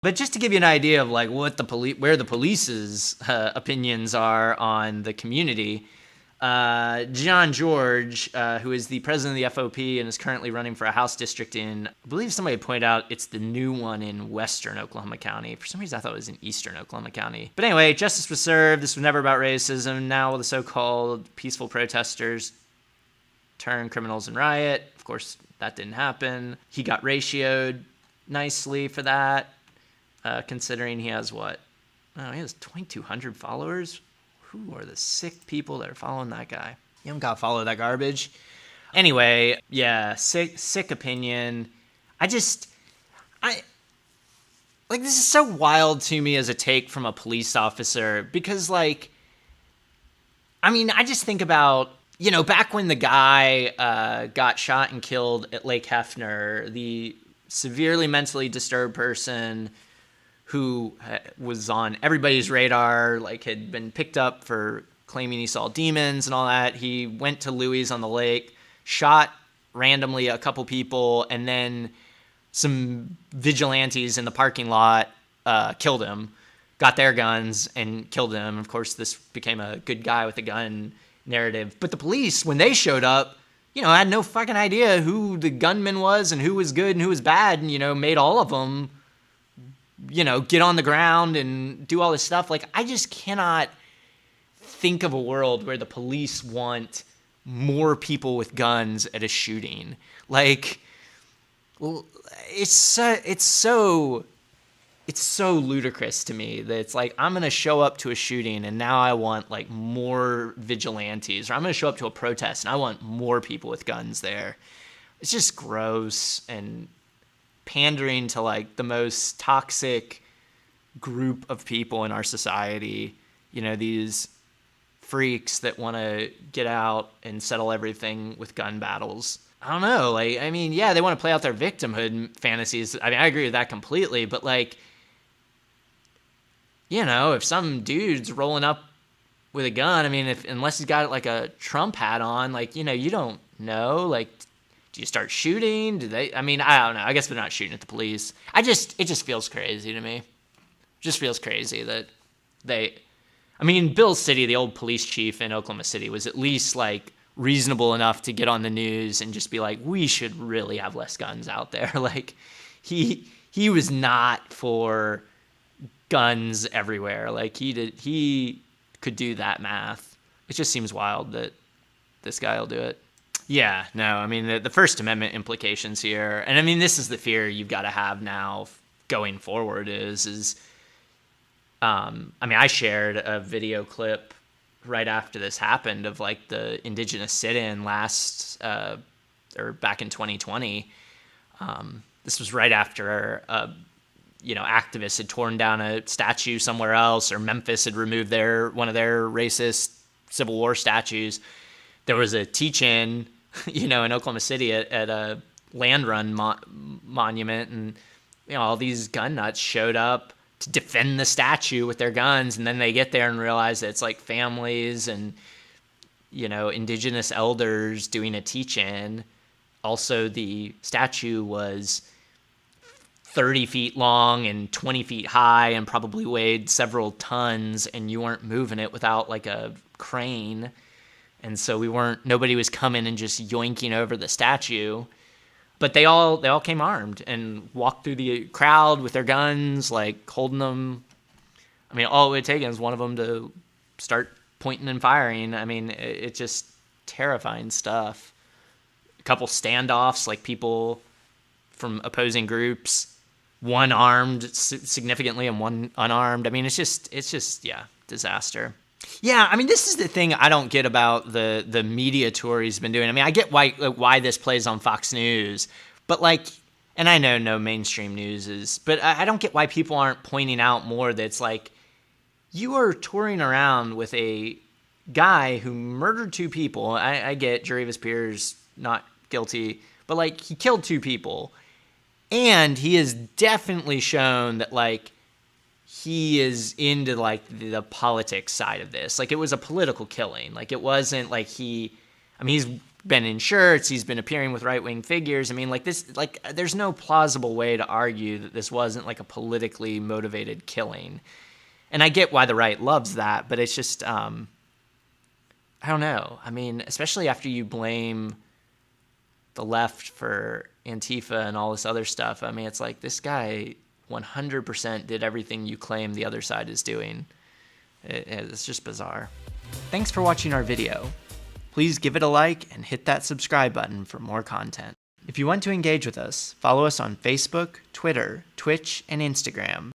But just to give you an idea of like what where the police's opinions are on the community, John George, who is the president of the FOP and is currently running for a House district in, I believe somebody pointed out it's the new one in western Oklahoma County. For some reason, I thought it was in eastern Oklahoma County. But anyway, justice was served. This was never about racism. Now the so-called peaceful protesters turn criminals and riot. Of course, that didn't happen. He got ratioed nicely for that, considering he has what? Oh, he has 2,200 followers. Who are the sick people that are following that guy? You don't gotta follow that garbage. Anyway, yeah, sick opinion. This is so wild to me as a take from a police officer because, like, I mean, I just think about, back when the guy got shot and killed at Lake Hefner, the severely mentally disturbed person who was on everybody's radar, like had been picked up for claiming he saw demons and all that. He went to Louis on the lake, shot randomly a couple people, and then some vigilantes in the parking lot killed him, got their guns and killed him. Of course, this became a good guy with a gun narrative. But the police, when they showed up, had no fucking idea who the gunman was and who was good and who was bad, and, made all of them get on the ground and do all this stuff. Like, I just cannot think of a world where the police want more people with guns at a shooting. Like, it's so ludicrous to me that it's like, I'm going to show up to a shooting and now I want like more vigilantes, or I'm going to show up to a protest and I want more people with guns there. It's just gross and pandering to like the most toxic group of people in our society, these freaks that want to get out and settle everything with gun battles. I don't know. Like, I mean, yeah, they want to play out their victimhood fantasies. I mean, I agree with that completely, but like, if some dude's rolling up with a gun, I mean, unless he's got like a Trump hat on, like, you don't know, like, do you start shooting? Do they? I mean, I don't know. I guess they're not shooting at the police. It just feels crazy to me. It just feels crazy that Bill City, the old police chief in Oklahoma City, was at least like reasonable enough to get on the news and just be like, we should really have less guns out there. Like, he was not for guns everywhere. Like, he could do that math. It just seems wild that this guy will do it. Yeah, no, I mean, the First Amendment implications here, and I mean, this is the fear you've got to have now going forward I shared a video clip right after this happened of like the indigenous sit-in back in 2020. This was right after, activists had torn down a statue somewhere else, or Memphis had removed one of their racist Civil War statues. There was a teach-in, in Oklahoma City at a land run monument, and all these gun nuts showed up to defend the statue with their guns, and then they get there and realize that it's like families and indigenous elders doing a teach-in. Also, the statue was 30 feet long and 20 feet high and probably weighed several tons, and you weren't moving it without like a crane. And so nobody was coming and just yoinking over the statue, but they all came armed and walked through the crowd with their guns, like holding them. I mean, all it would take is one of them to start pointing and firing. I mean, it's just terrifying stuff. A couple standoffs, like people from opposing groups, one armed significantly and one unarmed. I mean, it's just, yeah, disaster. Yeah, I mean, this is the thing I don't get about the media tour he's been doing. I mean, I get why this plays on Fox News, but like, and I know no mainstream news is, but I don't get why people aren't pointing out more that it's like, you are touring around with a guy who murdered two people. I get jury of his peers, not guilty, but like, he killed two people, and he has definitely shown that like, he is into like the politics side of this. Like, it was a political killing. Like, it wasn't like he's been in shirts, he's been appearing with right-wing figures. I mean, like this, like there's no plausible way to argue that this wasn't like a politically motivated killing. And I get why the right loves that, but it's just, I don't know. I mean, especially after you blame the left for Antifa and all this other stuff. I mean, it's like this guy 100% did everything you claim the other side is doing. It's just bizarre. Thanks for watching our video. Please give it a like and hit that subscribe button for more content. If you want to engage with us, follow us on Facebook, Twitter, Twitch, and Instagram.